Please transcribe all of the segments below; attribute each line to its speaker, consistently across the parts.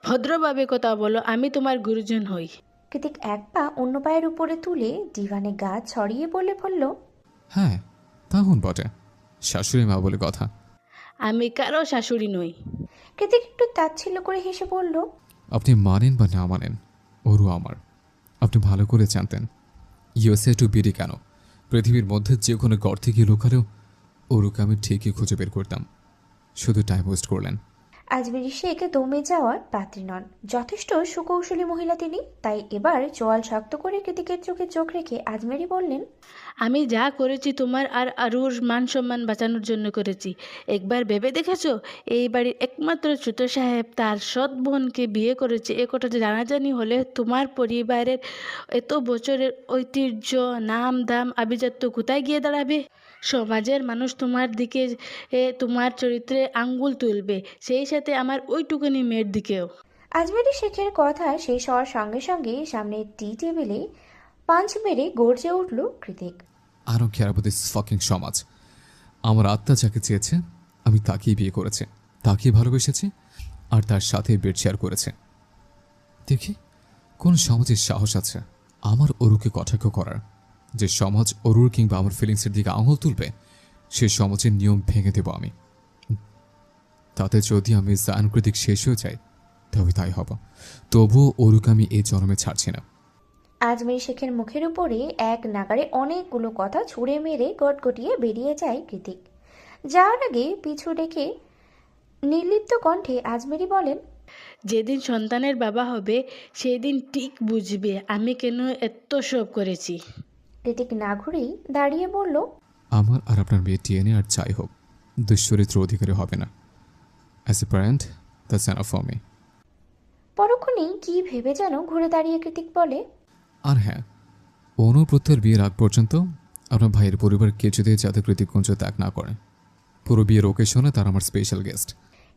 Speaker 1: ভদ্রভাবে কথা বলো, আমি তোমার গুরুজন হই।
Speaker 2: কৃতিক এক পা অন্য পায়ের উপরে তুলে ডিভানে গা ছড়িয়ে বলল,
Speaker 3: হ্যাঁ, তখন বটে, শাশুড়ি মা বলে কথা।
Speaker 1: আমি কারো শাশুড়ি নই।
Speaker 2: কৃতিক একটু তাচ্ছিল্য করে হেসে বলল,
Speaker 3: আপনি মানেন বা না মানেন, ওরও আমার। আপনি ভালো করে জানতেন ইউএসএ টু বিডি কেন, পৃথিবীর মধ্যে যে কোনো গর্তে গিয়ে লুকালেও ওরুকে আমি ঠিকই খুঁজে বের করতাম। শুধু টাইম ওয়েস্ট করলেন।
Speaker 2: আজমেরি শেখ দমে যাওয়ার পাত্রী নন, যথেষ্ট সুকৌশলী মহিলা তিনি। তাই এবার চোয়াল শক্ত করে কৃতিকের চোখে চোখ রেখে আজমেরি বললেন,
Speaker 1: আমি যা করেছি তোমার আর আরুর মান সম্মান বাঁচানোর জন্য করেছি। একবার ভেবে দেখেছো, এই বাড়ির একমাত্র ছোট সাহেব তার সৎ বোনকে বিয়ে করেছে, এ কথা জানাজানি হলে তোমার পরিবারের এত বছরের ঐতিহ্য, নাম দাম, আভিজাত্য কোথায় গিয়ে দাঁড়াবে? সমাজের মানুষ তোমার দিকে তোমার চরিত্রে আঙ্গুল তুলবে, সেই সাথে আমার ওইটুকুনি মেয়ের দিকেও।
Speaker 2: আজমেরি শেখের কথা শেষ হওয়ার সঙ্গে সঙ্গে সামনের টি টেবিলে পাঞ্চ মেরে গর্জে উঠল Kritik.
Speaker 3: I don't care about this fucking সমাজ। আমার আত্মা যাকে চেয়েছে আমি তাকেই বিয়ে করেছে, তাকেই ভালোবেসেছি, আর তার সাথে বেড শেয়ার করেছে। দেখি কোন সমাজের সাহস আছে আমার অরুকে কটাক্ষ করার। যে সমাজ অরুর কিংবা আমার ফিলিংসের দিকে আঙুল তুলবে, সে সমাজের নিয়ম ভেঙে দেব আমি। তাতে যদি আমি জায়নকৃতিক শেষ হয়ে যাই তবে তাই হব, তবুও অরুকে আমি এই জন্মে ছাড়ছি না।
Speaker 2: আজমেরি শেখের মুখের উপরে এক নাগাড়ে অনেকগুলো কথা ছুঁড়ে মেরে গটগটিয়ে বেরিয়ে যায় কৃতিক। যাওয়ার আগে পিছু ডেকে নির্লিপ্ত কণ্ঠে আজমেরি বলেন,
Speaker 1: যেদিন সন্তানের বাবা হবে সেই দিন ঠিক বুঝবে আমি কেন এত সব করেছি।
Speaker 2: কৃতিক না ঘুরেই দাঁড়িয়ে বলল,
Speaker 3: আমার আর আপনার মেয়ে ডিএনএ আর যাই হোক দুশ্চরিত্র অধিকারী হবে না। As a parent that's enough for me.
Speaker 2: পরক্ষণেই কি ভেবে যেন ঘুরে দাঁড়িয়ে কৃতিক বলে,
Speaker 3: আর হ্যাঁ, অনুপ্রত্যয়ের বিয়ের আগ পর্যন্ত আপনার ভাইয়ের পরিবার কিছুতেই যাতে কৃতিকুঞ্জ ত্যাগ না করে। পুরো বিয়ের ওকেশনে তার আমার স্পেশাল গেস্ট।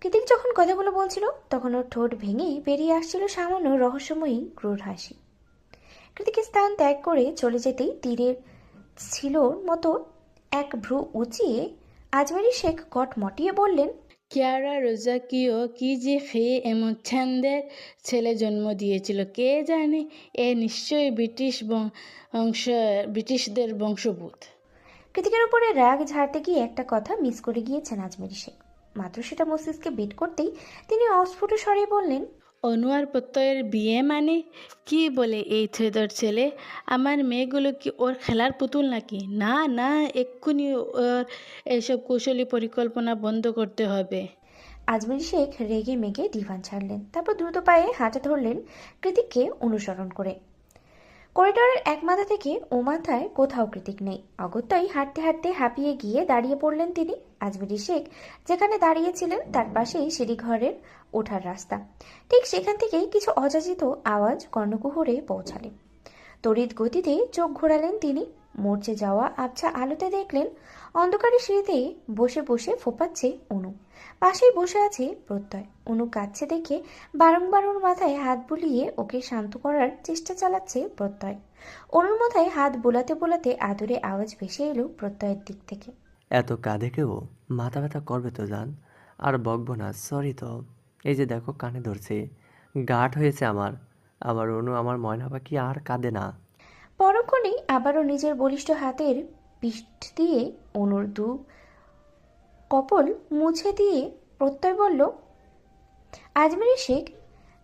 Speaker 2: কৃতিক যখন কথাগুলো বলছিল তখন ওর ঠোঁট ভেঙে বেরিয়ে আসছিল সামান্য রহস্যময়ী ক্রূর হাসি। কৃতিক স্থান ত্যাগ করে চলে যেতেই তীরের ছিল মতো এক ভ্রু উঁচিয়ে আজমেরি শেখ কট মটিয়ে বললেন,
Speaker 1: কিয়ারা রোজাকিও কি যে খেয়ে এমন ছন্দের ছেলে জন্ম দিয়েছিল কে জানে, এ নিশ্চয়ই ব্রিটিশদের বংশভূত।
Speaker 2: কৃতিকের উপরে রাগ ঝাড়তে গিয়ে একটা কথা মিস করে গিয়েছেন আজমেরি শেখ। মাত্র সেটা মস্তিষ্কে বিট করতেই তিনি অস্ফুট স্বরে বললেন,
Speaker 1: অনুয়ার প্রত্যয়ের বিয়ে মানে? কি বলে এই ছেদর ছেলে? আমার মেয়েগুলো কি ওর খেলার পুতুল নাকি? না না, এক্ষুনি ওর এসব কৌশলী পরিকল্পনা বন্ধ করতে হবে।
Speaker 2: আজমেরি শেখ রেগে মেগে ডিভান ছাড়লেন, তারপর দ্রুত পায়ে হাঁটা ধরলেন কৃতিককে অনুসরণ করে। করিডোরের এক মাথা থেকে ও মাথায় কোথাও কৃতিক নেই। অগত্যই হাঁটতে হাঁটতে হাঁপিয়ে গিয়ে দাঁড়িয়ে পড়লেন তিনি। আজমেরি শেখ যেখানে দাঁড়িয়েছিলেন তার পাশেই সিঁড়িঘরের ওঠার রাস্তা। ঠিক সেখান থেকেই কিছু অযাচিত আওয়াজ কর্ণকুহরে পৌঁছালেন। তড়িৎ গতিতে চোখ ঘোরালেন তিনি। মরচে যাওয়া আবছা আলোতে দেখলেন অন্ধকারের সিঁড়িতে বসে বসে ফোপাচ্ছে অনু। পাশেই বসে আছে প্রত্যয়। অনু কাঁদছে দেখে বারংবার ওর মাথায় হাত বুলিয়ে ওকে শান্ত করার চেষ্টা চালাচ্ছে প্রত্যয়। অনুর মাথায় হাত বোলাতে বোলাতে আদুরে আওয়াজ ভেসে এলো প্রত্যয়ের দিক থেকে,
Speaker 4: এত কাঁধে কেউ মাথা ব্যথা করবে তো জান, আর বকবো না, সরি তো। এই যে দেখো কানে ধরছে, গাঁট হয়েছে আমার। আমার অনু, আমার ময়না পাখি আর কাঁদে না।
Speaker 2: পরক্ষণেই আবারও নিজের বলিষ্ঠ হাতের পিঠ দিয়ে অনুর দু কপল মুছে দিয়ে প্রত্যয় বলল, আজমেরি শেখ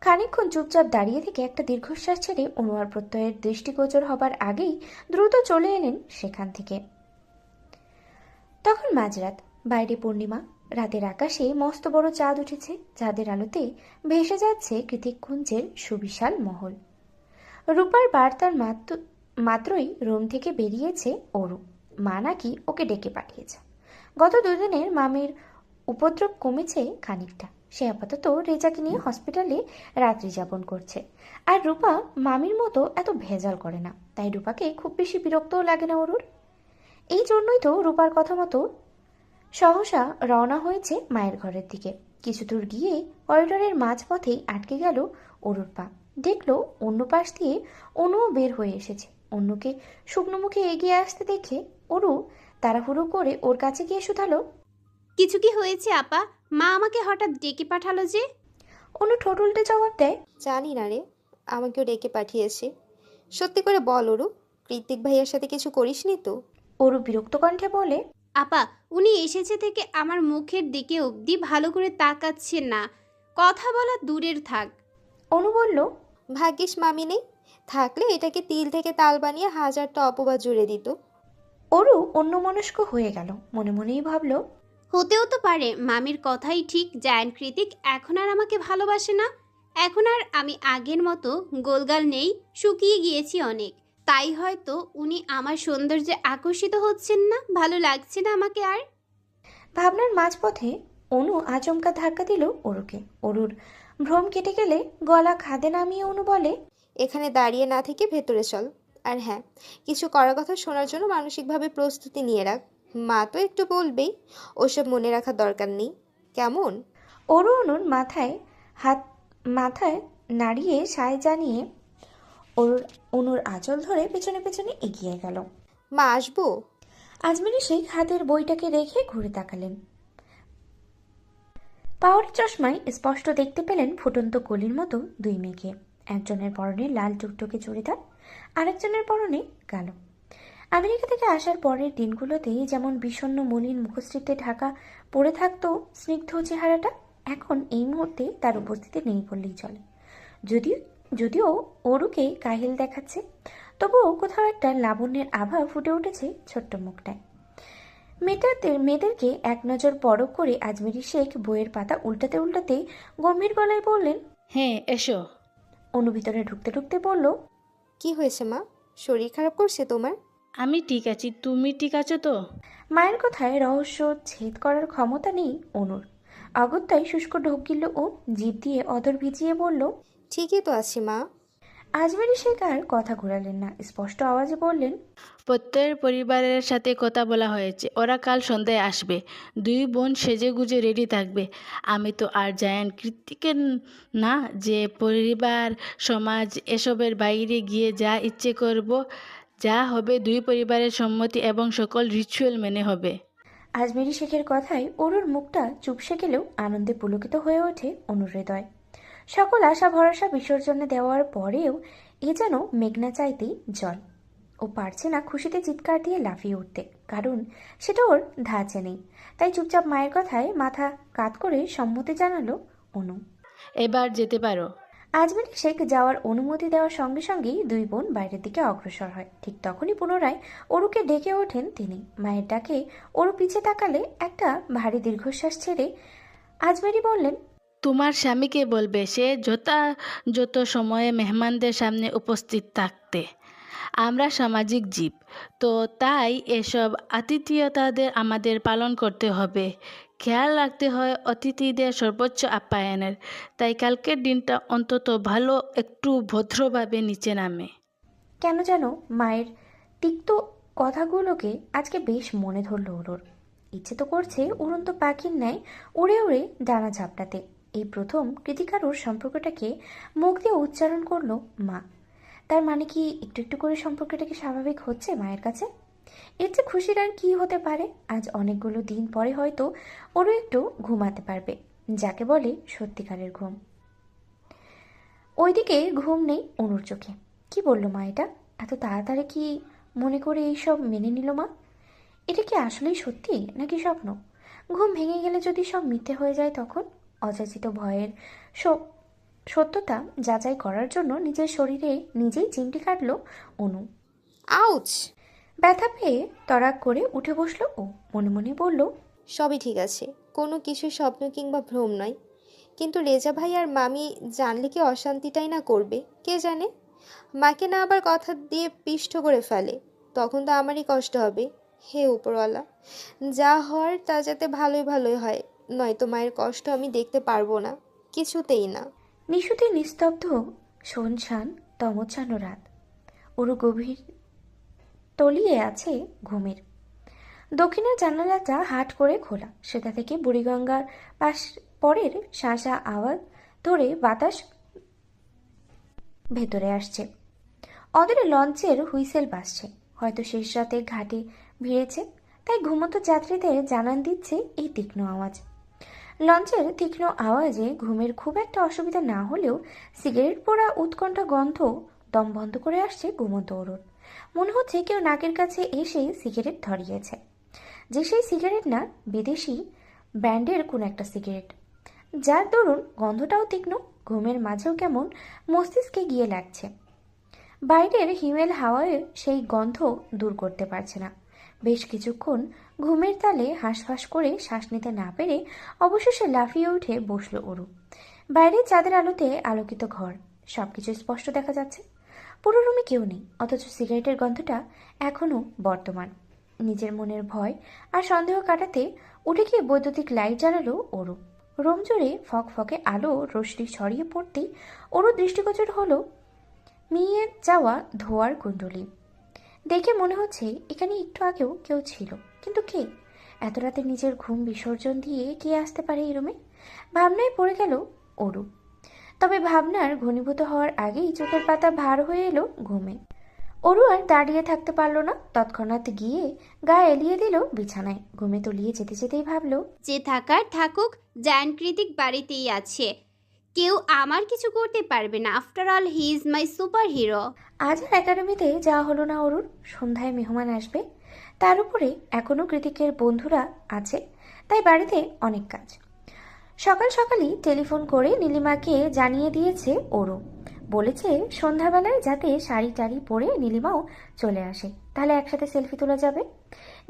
Speaker 2: খানিকক্ষণ চুপচাপ দাঁড়িয়ে থেকে একটা দীর্ঘশ্বাস ছেড়ে অনুয়ার প্রত্যয়ের দৃষ্টিগোচর হবার আগেই দ্রুত চলে এলেন সেখান থেকে। তখন মাঝরাত, বাইরে পূর্ণিমা। রাতের আকাশে মস্ত বড় চাঁদ উঠেছে। চাঁদের আলোতে ভেসে যাচ্ছে কৃতিককুঞ্জের সুবিশাল মহল। রূপার বার্তার মাত্রই রুম থেকে বেরিয়েছে অরু। মা নাকি ওকে ডেকে পাঠিয়েছে। গত দুদিনের মামির উপদ্রব কমেছে খানিকটা। সে আপাতত রেজাকে নিয়ে হসপিটালে রাত্রি যাপন করছে। আর রূপা মামির মতো এত ভেজাল করে না, তাই রূপাকে খুব বেশি বিরক্তও লাগে না অরুর। এই জন্যই তো রূপার কথা মতো সহসা রওনা হয়েছে মায়ের ঘরের দিকে। কিছু দূর গিয়ে করিডোরের মাঝপথেই আটকে গেল অরুর পা। দেখলো অন্য পাশ দিয়ে অনুও বের হয়ে এসেছে। অন্যকে শুকনো মুখে এগিয়ে আসতে দেখে অরু তাড়াহুড়ো করে ওর কাছে গিয়ে শুধালো,
Speaker 5: কিছু কি হয়েছে আপা? মা আমাকে হঠাৎ ডেকে পাঠালো যে?
Speaker 2: অনু ঠোঁট উল্টে জবাব দেয়,
Speaker 5: জানি না রে, আমাকেও ডেকে পাঠিয়েছে। সত্যি করে বল ওরু, কৃতিক ভাইয়ার সাথে কিছু করিসনি তো?
Speaker 2: অরু বিরক্ত কণ্ঠে বলে,
Speaker 6: আপা, উনি এসেছে থেকে আমার মুখের দিকে অবধি ভালো করে তাকাচ্ছেন না, কথা বলা দূরের থাক।
Speaker 2: অনু বলল,
Speaker 5: ভাগ্যিস মামি নেই, থাকলে এটাকে তিল থেকে তাল বানিয়ে হাজারটা অপবাদ জুড়ে দিত।
Speaker 2: অরু অন্যমনস্ক হয়ে গেল। মনে মনেই ভাবল,
Speaker 6: হতেও তো পারে মামির কথাই ঠিক, জায়ান্ট কৃতিক এখন আর আমাকে ভালোবাসে না। এখন আর আমি আগের মতো গোলগাল নেই, শুকিয়ে গিয়েছি অনেক। তাই হয়তো উনি আমার সৌন্দর্যে আকর্ষিত হচ্ছেন না, ভালো লাগছে না আমাকে আর।
Speaker 2: ভাবনার মাঝপথে অনু আচমকা ধাক্কা দিল অরুকে। অরুর ভ্রম কেটে গেলে গলা খাদে নামিয়ে অনু বলে,
Speaker 5: এখানে দাঁড়িয়ে না থেকে ভেতরে চল। আর হ্যাঁ, কিছু করার কথা শোনার জন্য মানসিকভাবে প্রস্তুতি নিয়ে রাখ। মা তো একটু বলবেই, ওসব মনে রাখার দরকার নেই, কেমন?
Speaker 2: অরু অনুর মাথায় নাড়িয়ে সায় জানিয়ে অনুর আঁচল ধরে পেছনে পেছনে এগিয়ে গেল।
Speaker 5: মা আসবো?
Speaker 2: আজমেরি শেখ হাতের বইটাকে রেখে ঘুরে তাকালেন। পাওয়ারের চশমায় স্পষ্ট দেখতে পেলেন ফুটন্ত কলির মতো দুই মেয়েকে। একজনের পরনে লাল টুকটুকে চুড়িদার, আরেকজনের পরনে কালো। আমেরিকা থেকে আসার পরের দিনগুলোতে যেমন বিষণ্ণ মলিন মুখশ্রীতে ঢাকা পড়ে থাকতো স্নিগ্ধ চেহারাটা, এখন এই মুহূর্তে তার উপস্থিতি নেই বললেই চলে। যদিও যদিও অরুকে কাহিল দেখাচ্ছে, তবুও কোথাও একটা লাবণ্যের আভা ফুটে উঠেছে ছোট্ট মুখটায়। মেয়েদেরকে এক নজর পরখ করে আজমেরি শেখ বইয়ের পাতা উল্টাতে উল্টাতে গম্ভীর গলায় বললেন,
Speaker 1: হ্যাঁ এসো।
Speaker 2: অনু ভিতরে ঢুকতে ঢুকতে বলল,
Speaker 5: কি হয়েছে মা? শরীর খারাপ করছে তোমার?
Speaker 1: আমি ঠিক আছি, তুমি ঠিক আছো তো?
Speaker 2: মায়ের কথায় রহস্য ছেদ করার ক্ষমতা নেই অনুর। অগত্যাই শুষ্ক ঢোক গিলল ও জিভ দিয়ে অধর ভিজিয়ে বলল,
Speaker 5: ঠিকই তো আছি মা।
Speaker 2: আজমেরি শেখ আর কথা ঘোরালেন না, স্পষ্ট আওয়াজে বললেন,
Speaker 1: প্রত্যেক পরিবারের সাথে কথা বলা হয়েছে, ওরা কাল সন্ধ্যায় আসবে। দুই বোন সেজে গুজে রেডি থাকবে। আমি তো আর জায়ান্ট কৃতিকের না যে পরিবার সমাজ এসবের বাইরে গিয়ে যা ইচ্ছে করব। যা হবে দুই পরিবারের সম্মতি এবং সকল রিচুয়াল মেনে হবে।
Speaker 2: আজমেরি শেখের কথায় অরুর মুখটা চুপসে গেলেও আনন্দে পুলকিত হয়ে ওঠে অনুর হৃদয়। সকল আশা ভরসা বিসর্জনে দেওয়ার পরেও এ যেন মেঘনা চাইতেই জল। ও পারছে না খুশিতে চিৎকার দিয়ে লাফিয়ে উঠতে, কারণ সেটা ওর ধাঁচে নেই। তাই চুপচাপ মায়ের কথায় মাথা কাত করে সম্মতি জানালো অনু।
Speaker 1: এবার যেতে পারো।
Speaker 2: আজমেরি শেখ যাওয়ার অনুমতি দেওয়ার সঙ্গে সঙ্গেই দুই বোন বাইরের দিকে অগ্রসর হয়। ঠিক তখনই পুনরায় অরুকে ডেকে ওঠেন তিনি। মায়ের ডাকে অরু পিছে তাকালে একটা ভারী দীর্ঘশ্বাস ছেড়ে আজমেরি বললেন,
Speaker 1: তোমার স্বামীকে বলবে সে যত সময়ে মেহমানদের সামনে উপস্থিত থাকতে। আমরা সামাজিক জীব, তো তাই এসব আতিথেয়তাদের আমাদের পালন করতে হবে। খেয়াল রাখতে হয় অতিথিদের সর্বোচ্চ আপ্যায়নের। তাই কালকের দিনটা অন্তত ভালো একটু ভদ্রভাবে নিচে নামে।
Speaker 2: কেন যেন মায়ের তিক্ত কথাগুলোকে আজকে বেশ মনে ধরল ওর। ইচ্ছে তো করছে উড়ন্ত পাখির ন্যায় উড়ে উড়ে ডানা ঝাপটাতে। এই প্রথম কৃতিকারুর সম্পর্কটাকে মুখ দিয়ে উচ্চারণ করলো মা। তার মানে কি একটু একটু করে সম্পর্কটাকে স্বাভাবিক হচ্ছে মায়ের কাছে? এর চেয়ে খুশির আর কি হতে পারে? আজ অনেকগুলো দিন পরে হয়তো ওরও একটু ঘুমাতে পারবে, যাকে বলে সত্যিকারের ঘুম। ওইদিকে ঘুম নেই অনুর চোখে। কি বলল মা এটা? এত তাড়াতাড়ি কি মনে করে এইসব মেনে নিল মা? এটা কি আসলেই সত্যি নাকি স্বপ্ন? ঘুম ভেঙে গেলে যদি সব মিথ্যে হয়ে যায় তখন? অযাচিত ভয়ের সত্যতা যাচাই করার জন্য নিজের শরীরে নিজেই চিমটি কাটল অনু।
Speaker 5: আউচ!
Speaker 2: ব্যথা পেয়ে তড়াক করে উঠে বসলো ও। মনে মনে বলল,
Speaker 5: সবই ঠিক আছে, কোনো কিছু স্বপ্ন কিংবা ভ্রম নয়। কিন্তু রেজা ভাই আর মামি জানলে কি অশান্তিটাই না করবে কে জানে। মাকে না আবার কথা দিয়ে পিষ্ট করে ফেলে, তখন তো আমারই কষ্ট হবে। হে উপরওয়ালা, যা হওয়ার তা যাতে ভালোই ভালোই হয়, নয়তো মায়ের কষ্ট আমি দেখতে পারবো না, কিছুতেই না।
Speaker 2: নিশুতি নিস্তব্ধ শোনশান তমচ্ছানো রাত। ওরু গভীর তলিয়ে আছে ঘুমের। দক্ষিণের জানালাটা হাট করে খোলা, সেটা থেকে বুড়িগঙ্গার পরের শাঁসা আওয়াজ ধরে বাতাস ভেতরে আসছে। অদূরে লঞ্চের হুইসেল বাজছে, হয়তো শেষ রাতে ঘাটে ভিড়েছে, তাই ঘুমন্ত যাত্রীদের জানান দিচ্ছে এই তীক্ষ্ণ আওয়াজ। লঞ্চের তীক্ষ্ণ আওয়াজে ঘুমের খুব একটা অসুবিধা না হলেও সিগারেট পোড়া উৎকণ্ঠা গন্ধ দম বন্ধ করে আসছে ঘুমন্ত অরুণ। মনে হচ্ছে কেউ নাকের কাছে এসে সিগারেট ধরিয়েছে, যে সেই সিগারেট না, বিদেশি ব্র্যান্ডের কোন একটা সিগারেট, যার দরুন গন্ধটাও তীক্ষ্ণ, ঘুমের মাঝেও কেমন মস্তিষ্কে গিয়ে লাগছে। বাইরের হিমেল হাওয়ায় সেই গন্ধ দূর করতে পারছে না। বেশ কিছুক্ষণ ঘুমের তালে হাঁসফাঁস করে শ্বাস নিতে না পেরে অবশেষে লাফিয়ে উঠে বসল অরু। বাইরে চাঁদের আলোতে আলোকিত ঘর, সবকিছু স্পষ্ট দেখা যাচ্ছে। পুরো রুমে কেউ নেই, অথচ সিগারেটের গন্ধটা এখনও বর্তমান। নিজের মনের ভয় আর সন্দেহ কাটাতে উঠে গিয়ে বৈদ্যুতিক লাইট জ্বালালো অরু। রুম জুড়ে ফকফকে আলো রশ্মি ছড়িয়ে পড়তেই অরু দৃষ্টিগোচর হলো মিয়ে যাওয়া ধোয়ার কুণ্ডলী। দেখে মনে হচ্ছে এখানে একটু আগেও কেউ ছিল, কিন্তু কে? এত রাতে নিজের ঘুম বিসর্জন দিয়ে কে আসতে পারে এই রুমে? ভাবনায় পড়ে গেল অরু। তবে ভাবনার ঘনীভূত হওয়ার আগেই চোখের পাতা ভার হয়ে এলো ঘুমে। অরু আর দাঁড়িয়ে থাকতে পারল না, তৎক্ষণাৎ গিয়ে গা এলিয়ে দিল বিছানায়। ঘুমে তলিয়ে যেতে যেতেই ভাবল,
Speaker 6: যে থাকার থাকুক, জায়ান্ট কৃতিক বাড়িতেই আছে, কেউ আমার কিছু করতে পারবে না। After all he is my super hero.
Speaker 2: আজ আর একাডেমিতে যাওয়া হলো না অরুর। সন্ধ্যায় মেহমান আসবে, তার উপরে এখনও কৃতিকের বন্ধুরা আছে, তাই বাড়িতে অনেক কাজ। সকাল সকালই টেলিফোন করে নীলিমাকে জানিয়ে দিয়েছে অরু। বলেছে সন্ধ্যাবেলায় যাতে শাড়ি টাড়ি পরে নীলিমাও চলে আসে, তাহলে একসাথে সেলফি তোলা যাবে।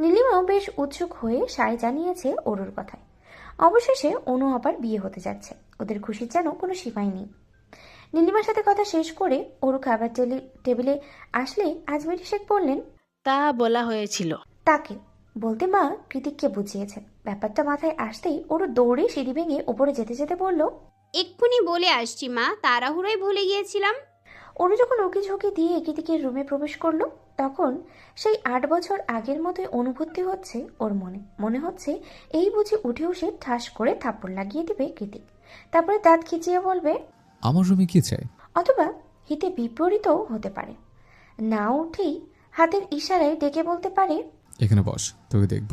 Speaker 2: নীলিমাও বেশ উৎসুক হয়ে সায় জানিয়েছে অরুর কথায়। অবশেষে অনু আবার বিয়ে হতে যাচ্ছে, ওদের খুশির যেন কোনো সীমাই নেই। নীলিমার সাথে কথা শেষ করে অরু খাবার টেবিলে আসলে আজমেরি শেখ বললেন,
Speaker 1: তা বলা হয়েছিল।
Speaker 2: তাকে বলতে মা কৃতিককে বুঝিয়েছে। ব্যাপারটা মাথায় আসতেই ওর দৌড়ে সিঁড়ি ভেঙে ওপরে যেতে যেতে বলল,
Speaker 6: এক্ষুনি বলে আসছি মা, তাড়াহুড়োয় ভুলে গিয়েছিলাম।
Speaker 2: ওর যখন ওকে ঝুঁকি দিয়ে কৃতিকের রুমে প্রবেশ করলো, তখন সেই 8 বছর আগের মতোই অনুভূতি হচ্ছে ওর মনে। মনে হচ্ছে এই বুঝি উঠেও সে ঠাস করে থাপ্পড় লাগিয়ে দিবে কৃতিক, তারপরে দাঁত খিচিয়ে বলবে,
Speaker 3: আমার রুমে কি চাই?
Speaker 2: অথবা হিতে বিপরীতও হতে পারে। না উঠেই হাতের ইশারায় ডেকে বলতে পারে,
Speaker 3: এখানে বস, তোকে দেখব।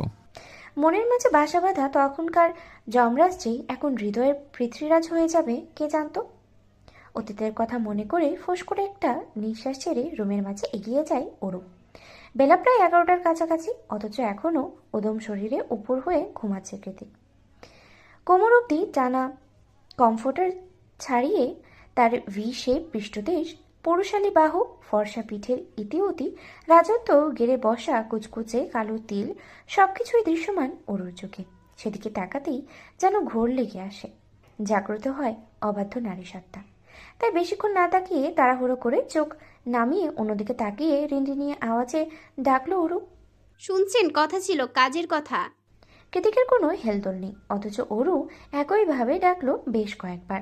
Speaker 2: মনের মাঝে বাসা বাঁধা তখনকার যমরাজ যে এখন হৃদয়ের পৃথ্বীরাজ হয়ে যাবে কে জানতো। অতীতের কথা মনে করে ফোঁস করে একটা নিঃশ্বাস ছেড়ে রুমের মাঝে এগিয়ে যায় অরু। বেলা প্রায় 11টার কাছাকাছি, অথচ এখনও উদম শরীরে উপর হয়ে ঘুমাচ্ছে কৃতিক। কোমর অবধি টানা কমফোর্টার ছাড়িয়ে তার ভি শেপ পৃষ্ঠদেশ, পৌরশালী বাহু, ফর্সা পিঠের ইতিউতি রাজত্ব গেড়ে বসা কুচকুচে কালো তিল সবকিছুই দৃশ্যমান অরুর চোখে। সেদিকে তাকাতেই যেন ঘোর লেগে আসে, জাগ্রত হয় অবাধ্য নারী সত্তা। তাই বেশিক্ষণ না তাকিয়ে তাড়াহুড়ো করে চোখ নামিয়ে অন্যদিকে তাকিয়ে রিনরিনিয়ে আওয়াজে ডাকলো অরু।
Speaker 6: শুনছেন, কথা ছিল, কাজের কথা।
Speaker 2: কৃতিকের কোনো হেলদোল নেই, অথচ অরু একইভাবে ডাকলো বেশ কয়েকবার।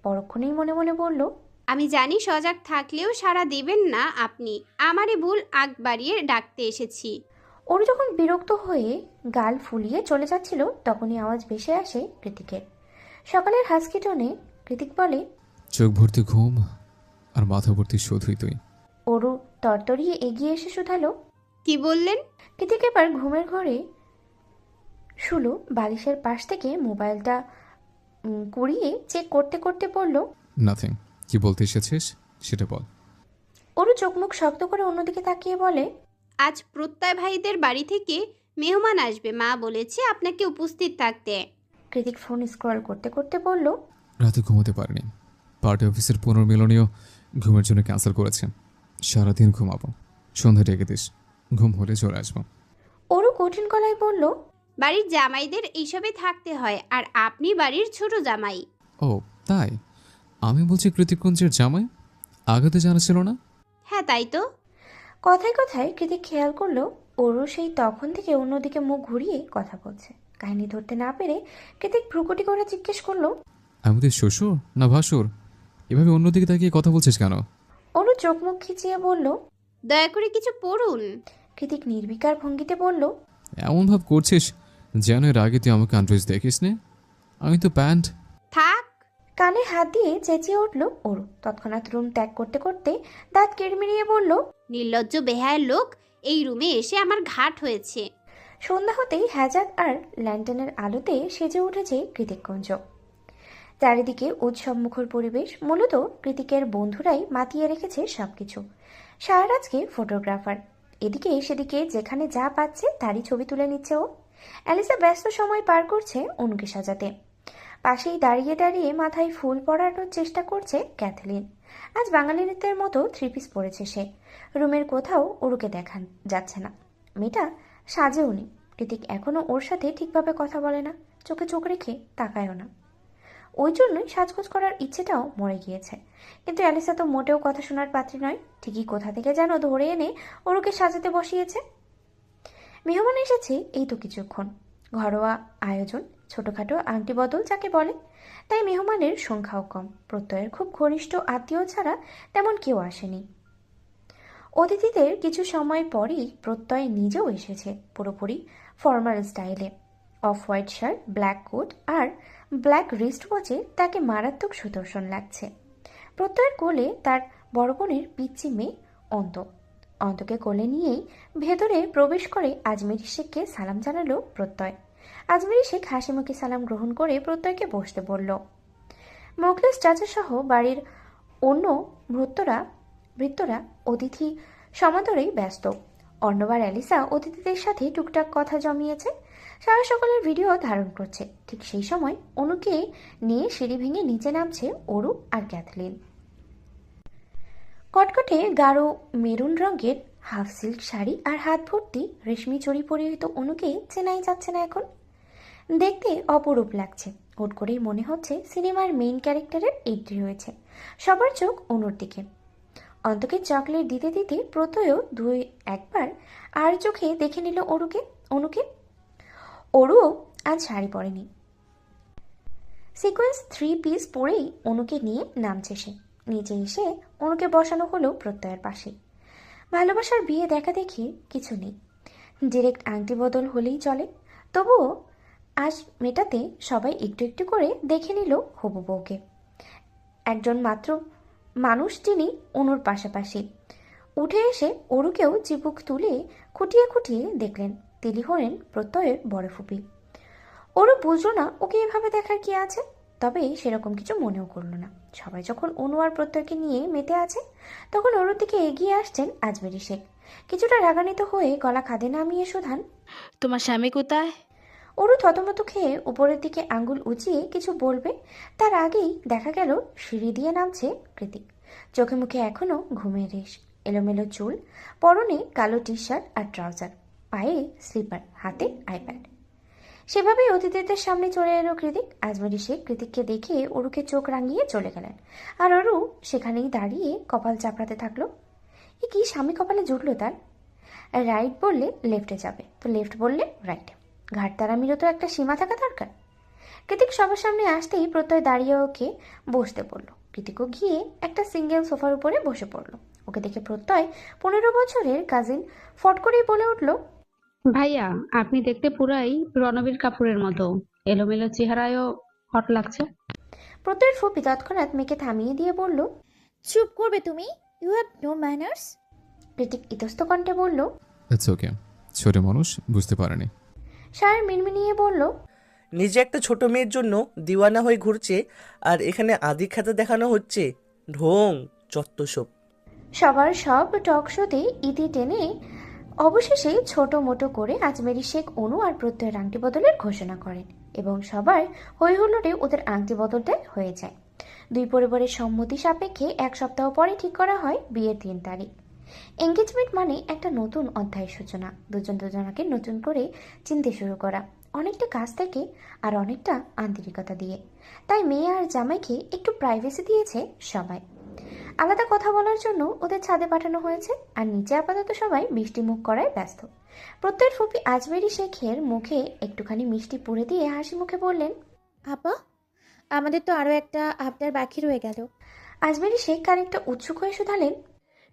Speaker 2: পরক্ষণেই মনে মনে বলল,
Speaker 6: আমি জানি সজাগ থাকলেও সাড়া দেবেন না আপনি, আমারই ভুল, আগ বাড়িয়ে ডাকতে এসেছি।
Speaker 2: ওর যখন বিরক্ত হয়ে গাল ফুলিয়ে চলে যাচ্ছিল, তখনই আওয়াজ ভেসে আসে কৃতিকের। সকালের হাসকি টোনে কৃতিক বলে,
Speaker 3: চোখ ভর্তি ঘুম আর মাথা ভর্তি শুধুই তুই।
Speaker 2: অরু তরতরিয়ে এগিয়ে এসে শুধালো,
Speaker 6: কি বললেন?
Speaker 2: কৃতিক এবার ঘুমের ঘরে শুলো বালিশের পাশ থেকে মোবাইলটা কুড়িয়ে চেক করতে করতে বলল,
Speaker 3: নাথিং। কি বলতে এসেছিস সেটা বল।
Speaker 2: অরু চোখ মুখ শক্ত করে অন্যদিকে তাকিয়ে বলে,
Speaker 6: আজ প্রত্যয় ভাইদের বাড়ি থেকে মেহমান আসবে, মা বলেছে আপনাকে উপস্থিত থাকতে।
Speaker 2: কৃতিক ফোন স্ক্রল করতে করতে বলল,
Speaker 3: রাতে ঘুমোতে পারিনি, পার্টি অফিসের পুনর্মিলনীয় ঘুমের জন্য ক্যান্সেল করেছে। সারাদিন ঘুমাবো, সন্ধ্যা ডেকে দিস, ঘুম হলে চলে আসবো।
Speaker 2: অরু কঠিন গলায় বলল,
Speaker 6: বাড়ির জামাইদের এইসবে থাকতে হয়, আর আপনি বাড়ির ছোট জামাই।
Speaker 3: ও তাই? আমি বলছি কৃতিককুঞ্জের জামাই, আগে তো জানা ছিল না।
Speaker 6: হ্যাঁ তাই তো।
Speaker 2: কথায় কথায় কৃতিক খেয়াল করলো অরু সেই তখন থেকে অন্যদিকে মুখ ঘুরিয়ে কথা বলছে। কাহিনী ধরতে না পেরে কৃতিক ভ্রুকুটি করে জিজ্ঞেস করলো,
Speaker 3: আমি তোর শ্বশুর না ভাসুর? এভাবে অন্যদিকে তাকিয়ে কথা বলছিস কেন?
Speaker 2: অরু চোখ মুখ খিচিয়ে বলল,
Speaker 6: দয়া করে কিছু পড়ুন।
Speaker 2: কৃতিক নির্বিকার ভঙ্গিতে বলল,
Speaker 3: এমন ভাব করছিস যেন এর আগে তুই আমাকে আন্ড্রেস দেখিস নে। আমি তো প্যান্ট।
Speaker 6: থাক।
Speaker 2: কানে হাত দিয়ে চেঁচিয়ে উঠল অরু। তৎক্ষণাৎ রুম ত্যাগ করতে করতে দাঁত কিড়মিড়িয়ে বলল,
Speaker 6: নির্লজ্জ বেহায়ের লোক, এই রুমে এসে আমার ঘাট হয়েছে।
Speaker 2: সন্ধ্যা হতেই হ্যাজাক আর ল্যান্টার্নের আলোতে সেজে উঠেছে কৃতিককুঞ্জ। চারিদিকে উৎসবমুখর পরিবেশ, মূলত কৃতিকের বন্ধুরাই মাতিয়ে রেখেছে সবকিছু। সারারাজকে ফটোগ্রাফার, এদিকে সেদিকে যেখানে যা পাচ্ছে তারই ছবি তুলে নিচ্ছে ও। অ্যালিসা ব্যস্ত সময় পার করছে অনুকে সাজাতে। পাশেই দাঁড়িয়ে দাঁড়িয়ে মাথায় ফুল পরানোর চেষ্টা করছে ক্যাথলিন। আজ বাঙালি নৃত্যের মতো থ্রি পিস পরেছে সে। রুমের কোথাও ওরুকে দেখান যাচ্ছে না। মেয়েটা সাজেও নি। কৃতিক এখনো ওর সাথে ঠিকভাবে কথা বলে না, চোখে চোখ রেখে তাকায়ও না। ওই জন্যই সাজগোজ করার ইচ্ছেটাও মরে গিয়েছে। কিন্তু অ্যালিসা তো মোটেও কথা শোনার পাত্রী নয়। ঠিকই কোথা থেকে যেন ধরে এনে ওরুকে সাজাতে বসিয়েছে। মেহমান এসেছে এই তো কিছুক্ষণ। ঘরোয়া আয়োজন, ছোটখাটো আংটি বদল যাকে বলে। তাই মেহমানের সংখ্যাও কম। প্রত্যয়ের খুব ঘনিষ্ঠ আত্মীয় ছাড়া তেমন কেউ আসেনি। অতিথিদের কিছু সময় পরই প্রত্যয় নিজেও এসেছে, পুরোপুরি ফর্মাল স্টাইলে। Off white shirt, black coat আর ব্ল্যাক রিস্ট ওয়াচে তাকে মারাত্মক সুদর্শন লাগছে। প্রত্যয়ের কোলে তার বড় বোনের পিচ্চি মেয়ে অন্ত। অন্তকে কোলে নিয়েই ভেতরে প্রবেশ করে আজমেরি শেখকে সালাম জানালো প্রত্যয়। আজমেরি শেখ হাসি মুখে সালাম গ্রহণ করে প্রত্যয়কে বসতে বলল। মোখলেস চাচা সহ বাড়ির অন্য ভৃত্যরা অতিথি সমাদরেই ব্যস্ত। অন্যবার অ্যালিসা অতিথিদের সাথে টুকটাক কথা জমিয়েছে, সারা সকালের ভিডিও ধারণ করছে। ঠিক সেই সময় অনুকে নিয়ে সিঁড়ি ভেঙে নিচে নামছে অরু আর ক্যাথলিন। কটকটে গাঢ় মেরুন রঙের হাফ সিল্ক শাড়ি আর হাত ভর্তি রেশমি চড়ি পরিহিত অনুকে চেনাই যাচ্ছে না এখন। দেখতে অপরূপ লাগছে। হুট করেই মনে হচ্ছে সিনেমার মেইন ক্যারেক্টারের এন্ট্রি হয়েছে। সবার চোখ অনুর দিকে। অন্তকে চকলেট দিতে দিতে প্রত্যয়ও একবার আর চোখে দেখে নিল অনুকে। অরুও আজ শাড়ি পরেনি। সিকোয়েন্স থ্রি পিস পরেই অনুকে নিয়ে নামছে সে। নিচে এসে অনুকে বসানো হলো প্রত্যয়ের পাশে। ভালোবাসার বিয়ে দেখা দেখি কিছু নেই, ডিরেক্ট আংটি বদল হলেই চলে। তবুও আজ মেটাতে সবাই একটু একটু করে দেখে নিল হবু বউকে। একজন মাত্র মানুষ যিনি অনুর পাশাপাশি। উঠে এসে অরুকেও চিবুক তুলে খুঁটিয়ে খুঁটিয়ে দেখলেন। তিনি হলেন প্রত্যয়ের বড় ফুপি। অরু বুঝলো না ওকে এভাবে দেখার কি আছে, তবে সেরকম কিছু মনেও করলো না। সবাই যখন অনু আর প্রত্যয়কে নিয়ে মেতে আছে, তখন অরুর দিকে এগিয়ে আসছেন আজমেরি শেখ। কিছুটা রাগান্বিত হয়ে গলা খাদে নামিয়ে শোধান,
Speaker 1: তোমার স্বামী কোথায়?
Speaker 2: অরু থতমত খেয়ে উপরের দিকে আঙ্গুল উঁচিয়ে কিছু বলবে, তার আগেই দেখা গেল সিঁড়ি দিয়ে নামছে কৃতিক। চোখে মুখে এখনো ঘুমের রেশ, এলোমেলো চুল, পরনে কালো টি শার্ট আর ট্রাউজার, পায়ে স্লিপার, হাতে আইপ্যাড। সেভাবেই অতিথিদের সামনে চলে এলো কৃতিক। আজমেরি শেখ কৃতিককে দেখে অরুকে চোখ রাঙিয়ে চলে গেলেন, আর অরু সেখানেই দাঁড়িয়ে কপাল চাপড়াতে থাকলো। এ কি স্বামী কপালে জুটলো তার? রাইট বললে লেফটে যাবে, তো লেফট বললে রাইটে। ঘাটতারামিরও তো একটা সীমা থাকা দরকার। কৃতিক সবার সামনে আসতেই প্রত্যয় দাঁড়িয়ে ওকে বসতে বলল। কৃতিকও গিয়ে একটা সিঙ্গেল সোফার উপরে বসে পড়ল। ওকে দেখে প্রত্যয় 15 বছরের কাজিন ফট করেই বলে উঠল,
Speaker 7: ভাইয়া, আপনি দেখতে পুরাই রণবীর কাপুরের মতো। এলোমেলো চেহারায়ও হট লাগছে।
Speaker 2: প্রত্যয়ের ফুপি তৎক্ষণাৎ মেয়েকে থামিয়ে দিয়ে বলল,
Speaker 8: চুপ করবে তুমি? You have no manners.
Speaker 2: Kritik ইতস্ত কণ্ঠে বলল,
Speaker 3: ইটস ওকে, ছোট মানুষ বুঝতে পারেনি।
Speaker 2: সায়র মিনমিনিয়ে বলল,
Speaker 9: নিজে একটা ছোট মেয়ের জন্য দিওয়ানা হয়ে ঘুরছে, আর এখানে আদি খ্যাতা দেখানো হচ্ছে। ঢোং চত্বসব।
Speaker 2: সবার সব টক শোতে ইতি টেনে অবশেষে ছোট মোটো করে আজমেরি শেখ অনু আর প্রত্যয়ের আংটি বদলের ঘোষণা করেন, এবং সবার হই হুল্লোড়ে ওদের আংটি বদলটা হয়ে যায়। দুই পরিবারের সম্মতি সাপেক্ষে 1 সপ্তাহ পরে ঠিক করা হয় বিয়ের 3 তারিখ। এঙ্গেজমেন্ট মানে একটা নতুন অধ্যায়ের সূচনা, দুজন দুজনাকে নতুন করে চিনতে শুরু করা, অনেকটা কাছ থেকে আর অনেকটা আন্তরিকতা দিয়ে। তাই মেয়ে আর জামাইকে একটু প্রাইভেসি দিয়েছে সবাই। আলাদা কথা বলার জন্য ওদের ছাদে পাঠানো হয়েছে, আর নিচে আপাতত সবাই মিষ্টি মুখ করায় ব্যস্ত। প্রত্যয়ের ফুপি আজমেরি শেখের মুখে একটুখানি মিষ্টি পুড়ে দিয়ে হাসি মুখে বললেন,
Speaker 8: আপা, আমাদের তো আরো একটা আবদার বাকি রয়ে গেল।
Speaker 2: আজমেরি শেখ খানিকটা উৎসুক হয়ে শুধালেন,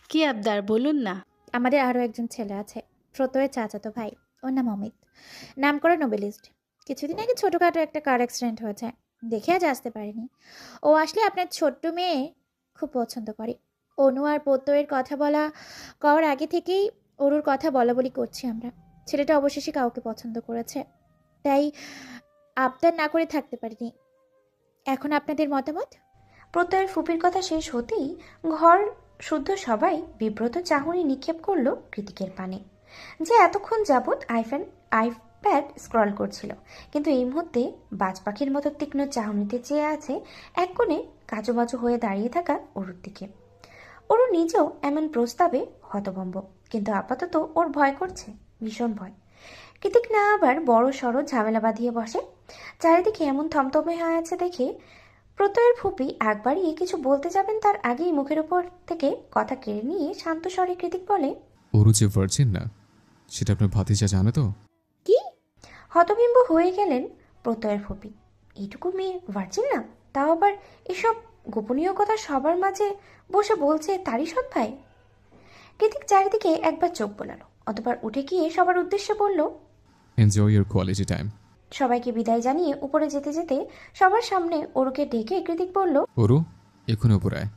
Speaker 1: কি আবদার বলুন না।
Speaker 8: আমাদের আরো একজন ছেলে আছে, প্রত্যয়ের চাচাতো ভাই। ওর নাম অমিত, নাম করা নোবেলিস্ট। কিছুদিন আগে ছোটখাটো একটা কার অ্যাক্সিডেন্ট হয়েছে, দেখে আজ আসতে পারিনি। ও আসলে আপনার ছোট্ট মেয়ে খুব পছন্দ করে। অনু আর প্রত্যয়ের কথা বলার আগে থেকেই অরুর কথা বলা বলি করছি আমরা। ছেলেটা অবশেষে কাউকে পছন্দ করেছে, তাই আবদার না করে থাকতে পারিনি। এখন আপনাদের মতামত?
Speaker 2: প্রত্যয়ের ফুপির কথা শেষ হতেই ঘর শুদ্ধ সবাই বিব্রত চাহনি নিক্ষেপ করলো কৃতিকের পানে, যে এতক্ষণ যাবৎ আইপ্যাড স্ক্রল করছিল, কিন্তু এই মুহূর্তে বাজ পাখির মতো তীক্ষ্ণ চাহনিতে চেয়ে আছে এক কোণে কাজুবাজু হয়ে দাঁড়িয়ে থাকা অরুর দিকে। অরু নিজেও এমন প্রস্তাবে হতভম্ব, কিন্তু আপাতত ওর ভয় করছে, ভীষণ ভয়। কৃতিক না আবার বড় সড়ো ঝামেলা বাঁধিয়ে বসে। চারিদিকে এমন থমথমে হয়ে আছে দেখে প্রত্যয়ের ফুপি একবারই কিছু বলতে যাবেন, তার আগেই মুখের উপর থেকে কথা কেড়ে নিয়ে শান্ত স্বরে কৃতিক বলে,
Speaker 3: ওরু যে ভার্জিন না, সেটা আপনার ভাতিজা জানে তো?
Speaker 8: কি?
Speaker 2: হতবিম্ব হয়ে গেলেন প্রত্যয়ের ফুপি। এইটুকু মেয়ে ভার্জিন না, তাও আবার এসব গোপনীয় কথা সবার মাঝে বসে বলছে তারই সৎ ভাই। কৃতিক চারিদিকে একবার চোখ বোলালো, অতবার উঠে গিয়ে সবার উদ্দেশ্যে বলল,
Speaker 3: এনজয় ইউর কোয়ালিটি টাইম।
Speaker 2: সবাইকে বিদায় জানিয়ে উপরে যেতে যেতে সবার সামনে অরুকে ডেকে কৃতিক বলল,
Speaker 3: ওরু, এক্ষুনি উপরে আয়।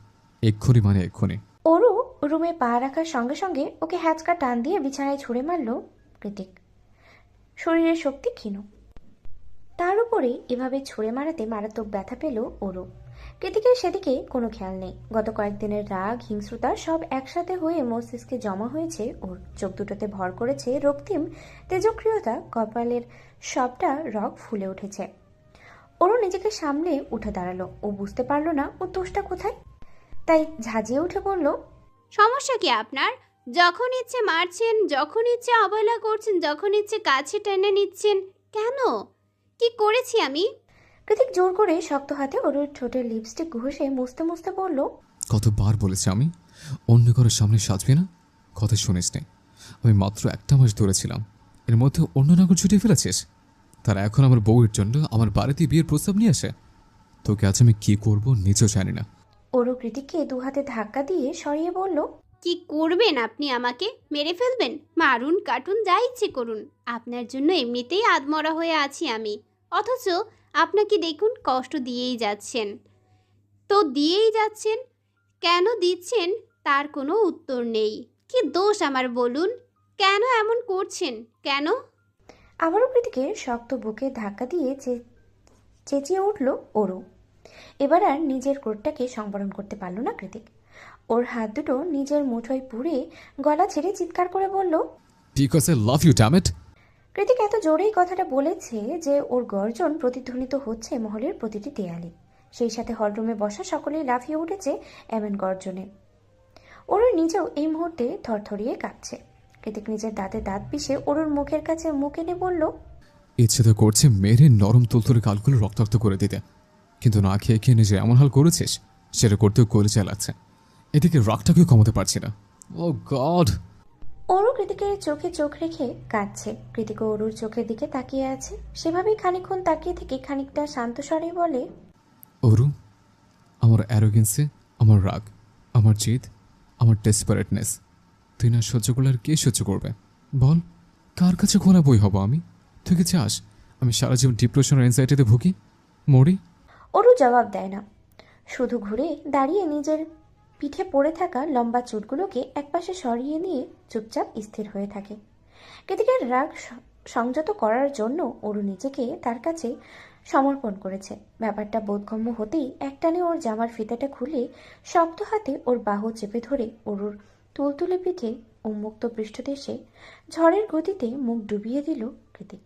Speaker 3: এক্ষুনি মানে এক্ষুনি।
Speaker 2: অরু রুমে পা রাখার সঙ্গে সঙ্গে ওকে হ্যাচকা টান দিয়ে বিছানায় ছুঁড়ে মারল কৃতিক। শরীরের শক্তি ক্ষীণ, তার উপরে এভাবে ছুঁড়ে মারাতে মারাত্মক ব্যথা পেল অরু। কৃতিকের সেদিকে কোনো খেয়াল নেই। গত কয়েকদিনের রাগ হিংস্রতা সব একসাথে হয়ে মস্তিষ্কে জমা হয়েছে ওর। চোখ দুটোতে ভর করেছে রক্তিম তেজক্রিয়তা, কপালের সবটা রগ ফুলে উঠেছে। ওরও নিজেকে সামলে উঠে দাঁড়ালো। ও বুঝতে পারলো না ওর দোষটা কোথায়, তাই ঝাঁঝিয়ে উঠে বলল,
Speaker 6: সমস্যা কি আপনার? যখন ইচ্ছে মারছেন, যখন ইচ্ছে অবহেলা করছেন, যখন ইচ্ছে কাছে টেনে নিচ্ছেন, কেন? কি করেছি আমি?
Speaker 2: কৃতিক জোর করে শক্ত হাতে ওর ঠোঁটের লিপস্টিক ঘষে মুছতে মুছতে বলল,
Speaker 3: কতবার বলেছি আমি অন্য কারোর সামনে সাজবি না? কথা শুনিস নে। আমি মাত্র একটা মাস ধরে ছিলাম, এর মধ্যে অন্য নাগর ছুটিয়ে ফেলেছিস। তারা এখন আমার বউয়ের জন্য আমার বাড়িতে বিয়ের প্রস্তাব নিয়ে আসে। তোকে আজ আমি কি করব নিজেও জানি না।
Speaker 2: ওরও কৃতিককে দু হাতে ধাক্কা দিয়ে সরিয়ে বলল,
Speaker 6: কি করবেন আপনি? আমাকে মেরে ফেলবেন? মারুন, কাটুন, যা ইচ্ছে করুন। আপনার জন্য এমনিতেই আধমরা হয়ে আছি আমি, অথচ আপনাকে দেখুন কষ্ট দিয়েই যাচ্ছেন। তো দিয়েই যাচ্ছেন, কেন দিচ্ছেন তার কোনো উত্তর নেই। কি দোষ আমার বলুন? কেন এমন করছেন? কেন?
Speaker 2: আবারও কৃতিকের শক্ত বুকে ধাক্কা দিয়ে চেঁচিয়ে উঠল ওরও। এবার আর নিজের ক্রোধটাকে সংবরণ করতে পারল না কৃতিক। ওর হাত দুটো নিজের মুঠোয় পুড়ে গলা ছেড়ে চিৎকার করে বলল,
Speaker 3: because I love you damn it.
Speaker 2: Kritik এত জোরেই কথাটা বলেছে যে ওর গর্জন প্রতিধ্বনিত হচ্ছে মহলের প্রতিটি দেয়ালে। সেই সাথে হলরুমে বসা সকলেই লাফিয়ে উঠেছে এমন গর্জনে। ওর নিজেও এই মুহূর্তে থরথরিয়ে কাঁপছে। কৃতিক নিজের দাঁতে দাঁত পিষে ওর মুখের কাছে মুখ এনে বলল,
Speaker 3: ইচ্ছে তো করছে মেরে নরম তুলতুলে গালগুলো রক্তাক্ত করে দিতে, কিন্তু না খেয়ে খেয়ে নিজে এমন হাল করেছিস সেটা করতেও করে চালাচ্ছে। এদিকে রাগটাকেও কমাতে পারছি না। ও গড!
Speaker 2: ওরও কৃতিকের চোখে চোখ রেখে কাঁদছে। কৃতিকও অরুর চোখের দিকে তাকিয়ে আছে। সেভাবেই খানিকক্ষণ তাকিয়ে থেকে খানিকটা শান্ত স্বরে বলে,
Speaker 3: ওরু, আমার অ্যারোগেন্সে, আমার রাগ, আমার জিদ, আমার ডেসপারেটনেস তুই না সহ্য করলে আর কে সহ্য করবে বল? কার কাছে খোলা বই হব আমি? তুই কি চাস আমি সারা জীবন ডিপ্রেশন আর এনজাইটিতে ভুগি, মরি?
Speaker 2: অরু জবাব দেয় না, শুধু ঘুরে দাঁড়িয়ে নিজের পিঠে পড়ে থাকা লম্বা চুটগুলোকে একপাশে সরিয়ে নিয়ে চুপচাপ স্থির হয়ে থাকে। কৃতিকের রাগ সংযত করার জন্য অরু নিজেকে তার কাছে সমর্পণ করেছে। ব্যাপারটা বোধগম্য হতেই একটানে ওর জামার ফিতাটা খুলে শক্ত হাতে ওর বাহু চেপে ধরে অরুর তুলতুলে পিঠে উন্মুক্ত পৃষ্ঠদেশে ঝড়ের গতিতে মুখ ডুবিয়ে দিল কৃতিক।